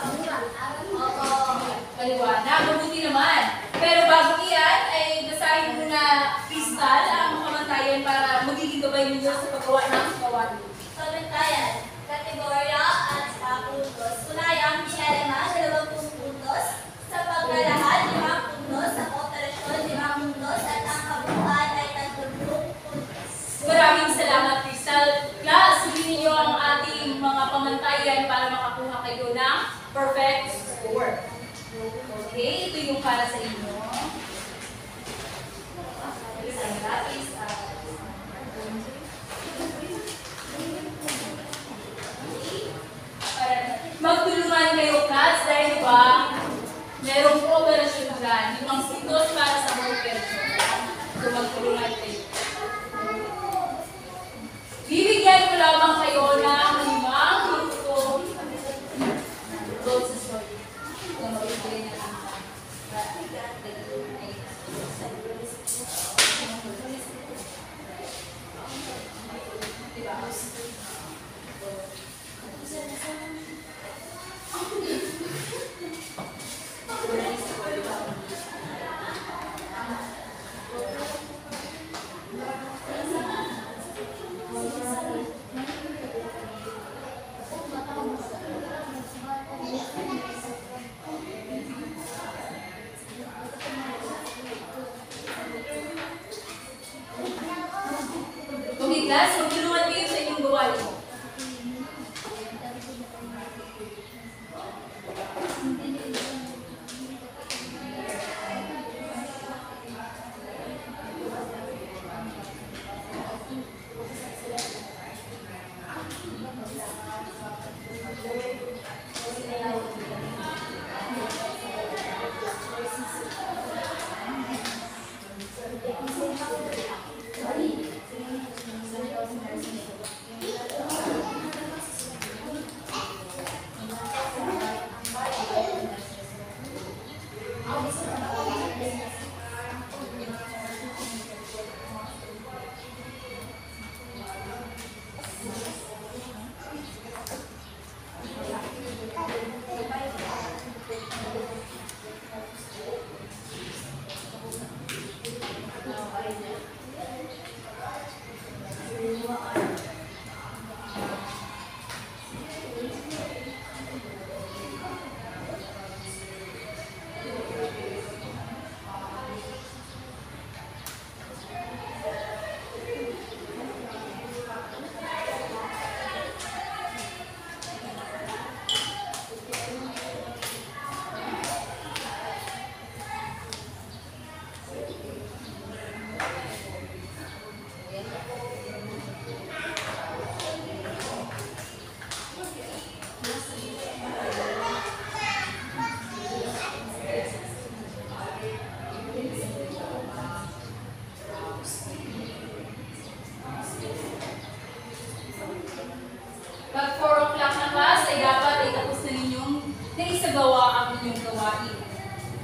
Maliwanag. Mabuti naman. Pero bago iyan, ay basahin muna Crystal ang kamantayan para magiging gabay ninyo sa paggawa ng gawain. Kamantayan, kategorya at puntos. Unayang Jelema, 20 puntos. Sa paglalahad, 5 puntos. Sa operasyon, 5 puntos. At ang kabuuan ay 30 puntos. Maraming salamat, Crystal. Class, sabihin niyo ang ating mga pamantayan para makakuha kayo ng perfect score. Okay, ito yung para sa inyo. Magtulungan kayo, class, dahil ba merong operasyon dyan, 5 puntos para sa operasyon. So, magtulungan kayo. Bibigyan ko lamang kayo ng 5 minuto.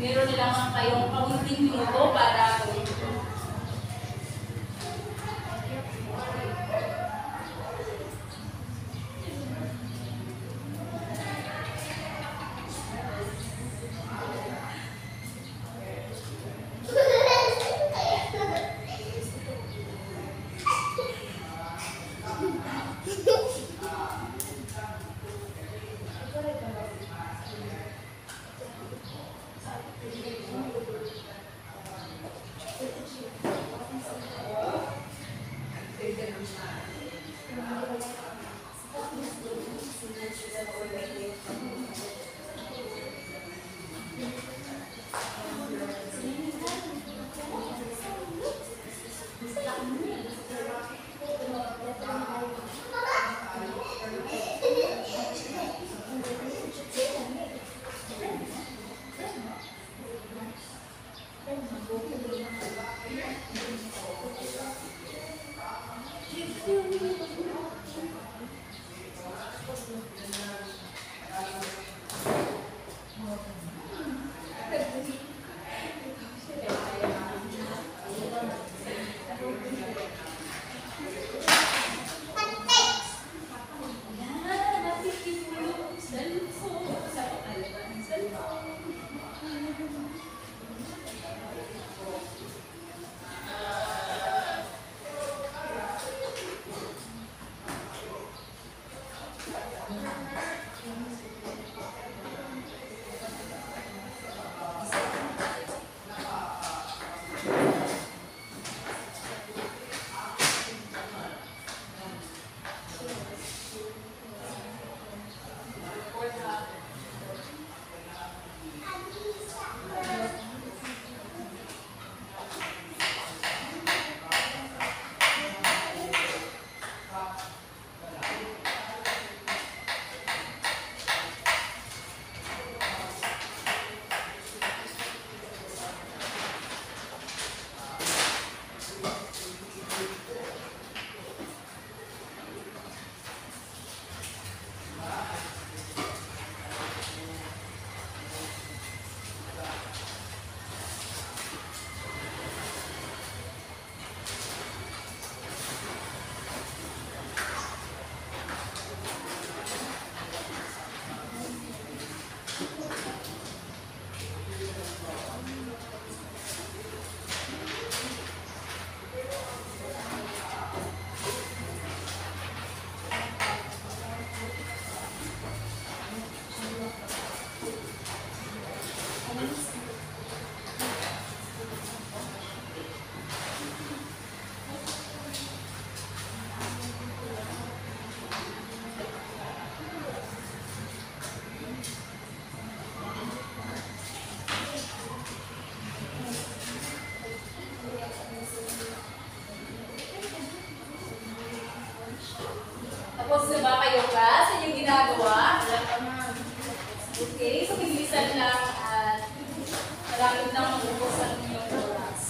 Meron na lamang kayong kaunting minuto para gawin ito. Tapos na ba kayo class? Ano yung ginagawa? Okay, so bibilisan lang at marami lang mag-upos ang inyong oras.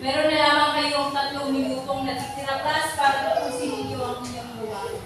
Meron na lamang kayong 3 minuto natitira class para tapusin ninyo ang inyong gawain.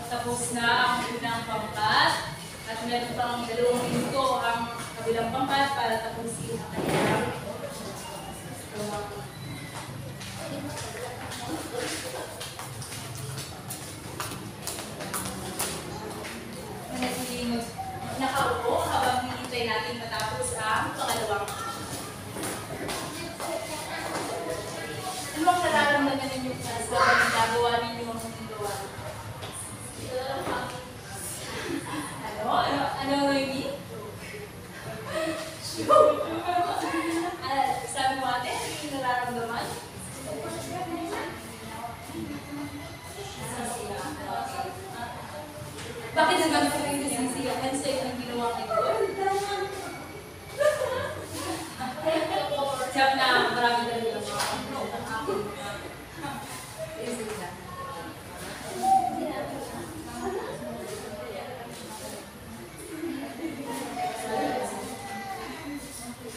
Tapos na ang unang pangkat at meron pang 2 minuto ang kabilang pangkat para tapusin ang kanilang gawain. Manatiling nakaupo habang hinihintay natin matapos ang pangalawang pangkat. Ano ang nararamdaman ninyo sa ginagawa ninyo ang gawain? Ano Amy? Sure. Sabi mo ate, ano yung nararamdaman? Bakit naman ko rin nasisiyakan sa yung ginawa kayo? Siyap na marami na rin ang akin.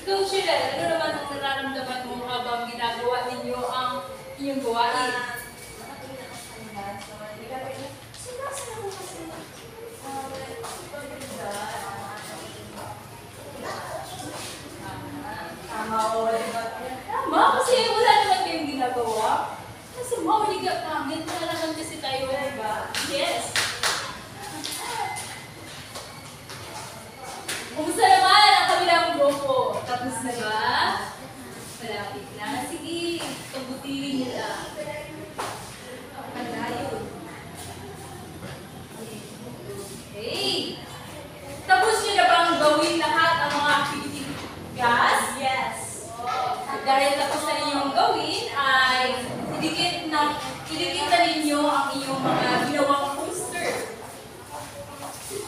Ikaw, Cheryl, ano naman ang nararamdaman mo habang ginagawa ninyo ang inyong gawain? Tama, kasi wala naman kayong ginagawa. Kasi mauligap namin, talagang kasi tayo, diba? Yes! Kumusta naman ang kabilang grupo? Tapos na ba? Malapit na. Sige, pagbutilin nila. Pagdayon. Okay. Tapos nyo na bang gawin lahat ang mga activity gas? Yes. Dahil tapos na ninyong gawin, ay idikit na ninyo ang iyong mga ginawang poster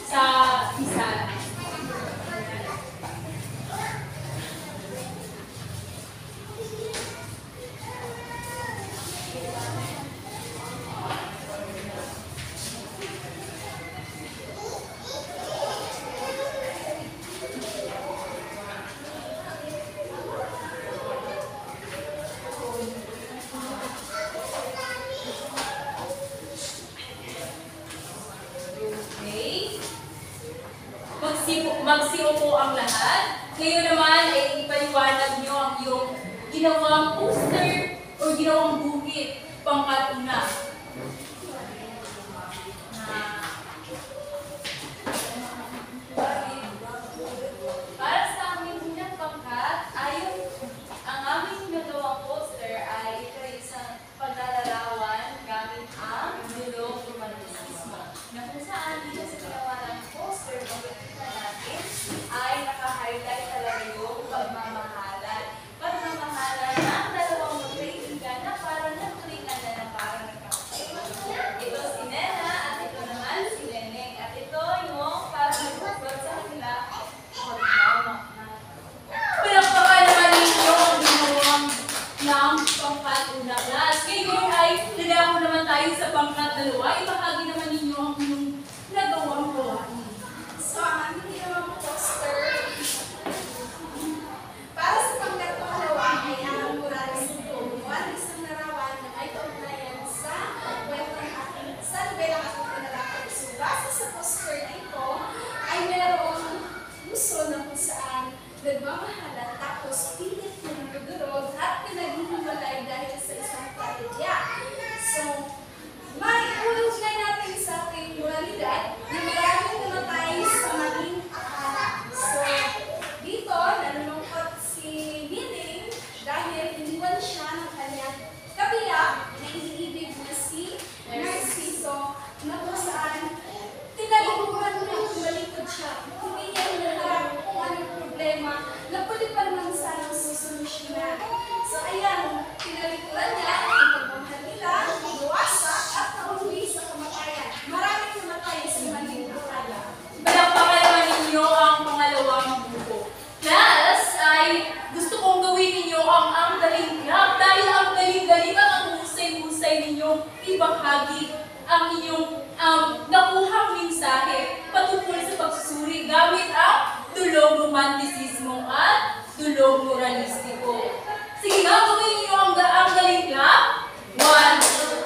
sa isa. Magsiupo ang lahat. Ngayon naman ay ipaliwanag nyo ang iyong ginawang poster o ginawang bukit pangkat una. Para sa aming unang pangkat, ang aming ginawang poster ay ito isang paglalarawan gamit ang bilog romantismo. Na kung saan dito sa ginawa ng poster, ay naka-highlight talaga yung pagmamahalan. Pagmamahalan ng dalawang magkaibigan na parang nagtulingan na parang nagkakaroon. ibahagi ang inyong nakuhang mensahe patungkol sa pagsusuri gamit ang dulog romantisismo at dulog moralistiko. Sige nga, gawin niyo ang galing clap. 1, 2,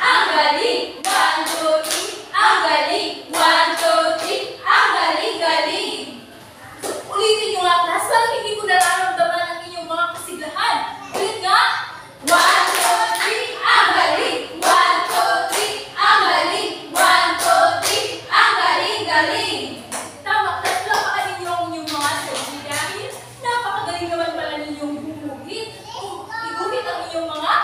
ang galing! 1, 2, 3, ang galing! 1, 2, 3, ang galing! Ulitin niyo nga, class, parang hindi ko nararamdaman ang inyong mga kasiglahan. Ulit nga! 1, 2, 3, ang galing! 1, 2, 3, ang galing! 1, 2, 3, ang galing! Tama, class, lapakan ninyo ang inyong mga sarili dahil napakagaling naman pala ninyong gumuhit. Iguhit ang inyong mga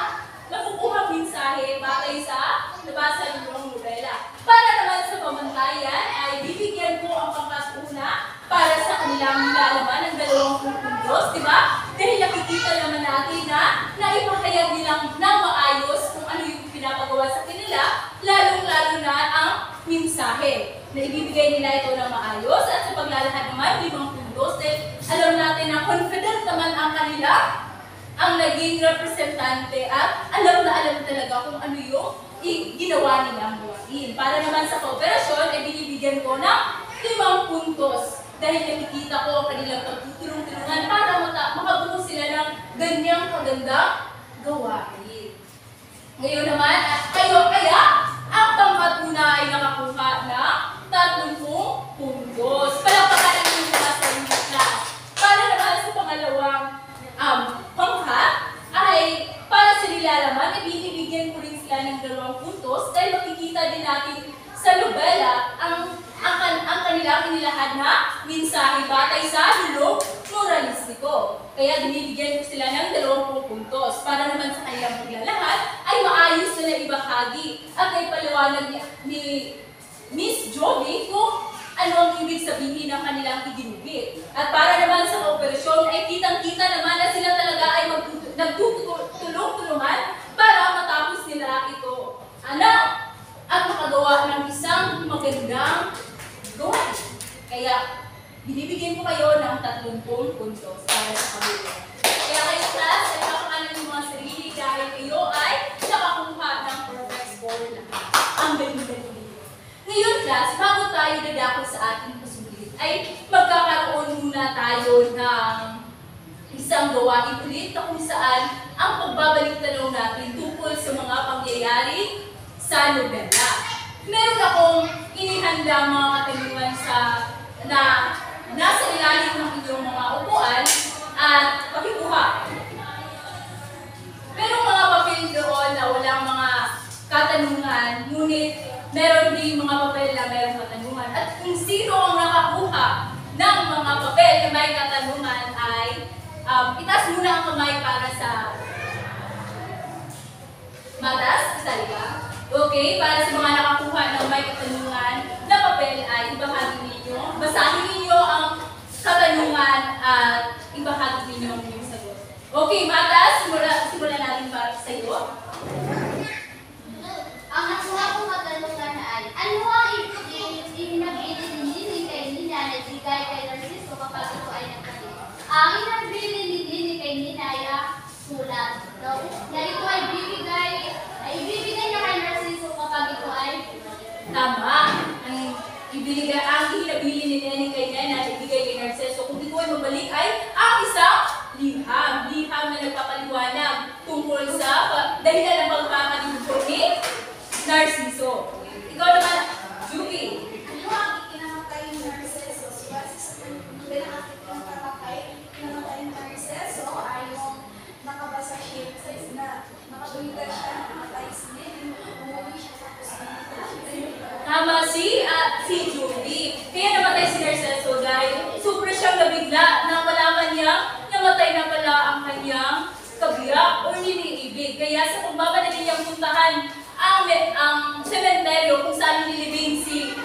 nakukuhang mensahe batay sa nabasa ninyong nobela. Para naman sa pamantayan ay bibigyan ko ang pangkatuna para sa kanilang nilalaman ng 20 puntos, di ba? Dahil nakikita naman natin na naipahayag nilang na maayos kung ano yung pinapagawa sa kanila, lalong-lalo na ang mensahe na ibibigay nila ito na maayos at sa paglalahad naman 5 puntos dahil alam natin na confident naman ang kanila ang naging representante at alam na alam talaga kung ano yung ginawa nilang gawain. Para naman sa kooperasyon, ay binibigyan ko ng 5 puntos dahil nakikita ko ang kanilang pagtutulong-tulungan para makabuo sila ng ganyang kagandang gawain. Ngayon naman, kaya ang pangkatuna ay nakakuha ng 30 puntos. Palakpakan ang inyong mga sarili class. Para naman sa pangalawang pangkat ay para sa nilalaman, ibinibigyan ko rin sila ng 2 puntos dahil makikita din natin sa nobela ang kanilang inilahad na mensahe batay sa dulog moralistiko. Kaya binibigyan ko sila ng 20 puntos para naman sa kanilang paglalahad ay maayos na ibahagi at ay paliwanag ni Miss Joby kung ano ang ibig sabihin ng kanilang iginugit. At para naman sa kooperasyon ay kitang-kita naman na sila talaga ay nagtutulong-tulungan para matapos nila ito. At makagawa ng isang magandang gawain. Kaya binibigyan ko kayo ng 30 puntos para sa kabila. Kaya kayo class, ay kapakanan ng mga sarili dahil kayo ay nakakuha ng perfect score lahat. Ang galing-galing. Ngayon class, bago tayo dadako sa ating pasulit, ay magkakaroon muna tayo ng isang gawain ulit na kung saan ang pagbabalik tanaw natin tungkol sa mga pangyayari sa nobela. Meron akong inihanda mga katanungan na nasa ilalim ng inyong mga upuan at pakikuha. Merong mga papel doon na walang mga katanungan, ngunit meron din mga papel na mayroong katanungan. At kung sino ang nakakuha ng mga papel na may katanungan ay itaas muna ang kamay para sa matas. Isali ka. Okay, para sa mga nakakuha ng may katanungan na papel ay ibahagi ninyo. Basahin ninyo ang katanungan at ibahagi ninyo ang inyong sagot. Okay, matas. Simulan natin para sa iyo. Ang nakuha kong katanungan ay, ano ang inabilin kay Nina na bigay kay Narciso kapag ito ay nagkali? Ang inabilin kay Nina ay sulat na ito ay ibibigay niya kay Narciso kapag ito ay Tama. Ang ihinabilin ni Nene kay Nena at ibigay kay Narciso. Kung ito ay mabalik ay ang isang liham. Liham na nagpapaliwanag tungkol sa dahilan ng pagkakalimpo ni Narciso. Ikaw naman, Juby. Ano ang ikinamatay ni Narciso? Base sa pinakamatay ni Narciso ay yung nakabasa siya na nakabalikan siya, namatay siya, umuwi siya tapos Tama si Juby. Kaya namatay si Narciso dahil super siyang nabigla nang malaman niya namatay na pala ang kanyang kabiyak o niliibig. Kaya sa pagbabalik niyang puntahan ang sementeryo kung saan nililibing si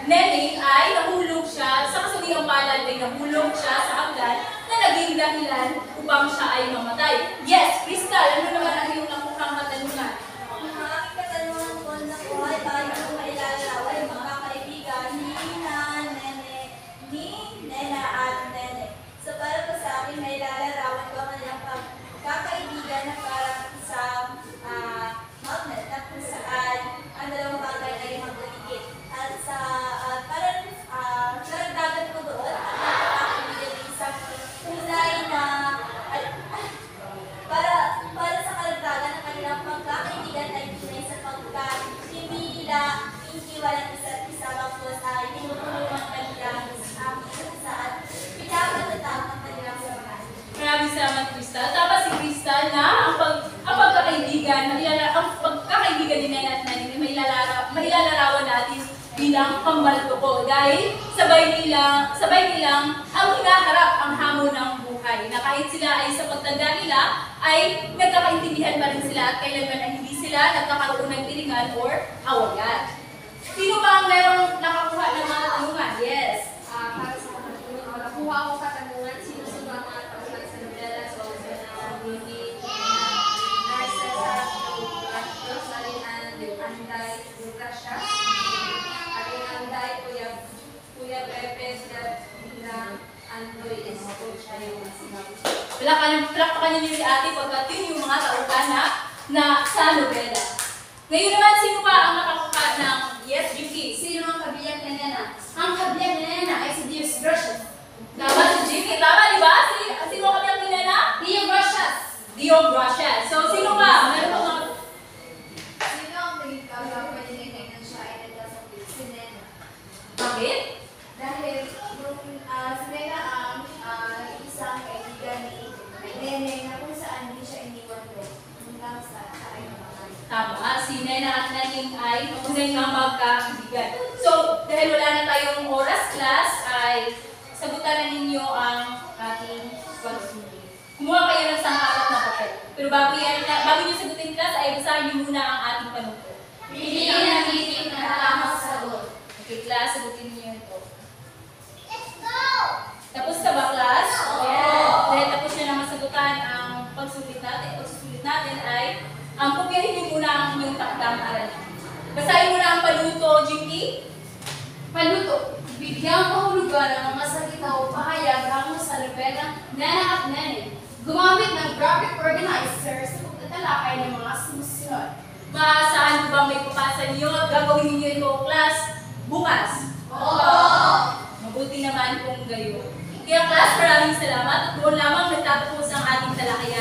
Nene ay nahulog siya, sa kasabiang palad ay nahulog siya sa hagdan na naging dahilan upang siya ay mamatay. Yes, Crystal, ano naman ang iyong nakuhang katanungan? Ang aking katanungan ko na po ay paano ko mailalaway mga kaibigan ni Nena at Nene. So para po sa akin, may lalarawan ko kanyang pagkakaibigan na parang isang magnet na kung saan bilang pambalto dahil sabay nilang ang hinaharap ang hamon ng buhay na kahit sila ay sa pagtanda nila ay nagkakaintindihan pa rin sila at kailanman ay hindi sila nagkakaroon ng iringan or awayan. Sino ba ang merong nakakuha ng mga tanungan? Yes. Para sa katanungan, nakuha ko katanungan, sino sa mga tauhan sa nobela sa Hindi, Narcesa, at Rosalina, Anday, Lucasha, at yung Anday, Kuya Pepe, na Andoy, siya yung sinabi. Palakpakan niyo si ate pagkat yun yung mga tauhan na sa nobela. Ngayon naman, sino ba ang nakakuha ng yes, Jimmy? Sino ang kabiyak na nena? Ang kabiyak na nena ay si Dios Gracias. Tama si Jimmy, tama di ba? Sino ang kanyang pinana? Dio Gracias. Dio Gracias. So, sino ba? Meron pa mga... Sino ang naging kagawin ni Neneng na siya ay nagkasakit? Si Nena. Bakit? Dahil yung si Nena ang isang kaibigan ni Neneng na kung saan hindi siya iniwan ko hanggang sa ay namatay. Tama, si Nena at Naning ay tunay nga magkakaibigan. So, dahil wala na tayong oras, class, ay sagutan na ninyo ang ating pagsulit. Kumuha kayo ng apat na papel. Pero bago nyo sagutin, class, ay basahin nyo muna ang ating panuto. Piliin ang titik na tamang sagot. Okay, class, sagutin niyo ito. Tapos ka ba, class? Dahil tapos nyo na masagutan ang pagsulit natin ay ang kopyahin niyo muna ang inyong takdang aralin. Basahin mo na ang panuto, Jinky. Paluto, bigyang kahulugan ang mga salita o pahayag hango sa nobelang Nena at Nene. Gumamit ng graphic organizer sa pagtatalakay ng mga sumusunod. Maasahan mo bang may papasa niyo at gagawin niyo ito, class, bukas? Mabuti naman kung gayon. Kaya class, maraming salamat at doon lamang nagtatapos ang ating talakayan.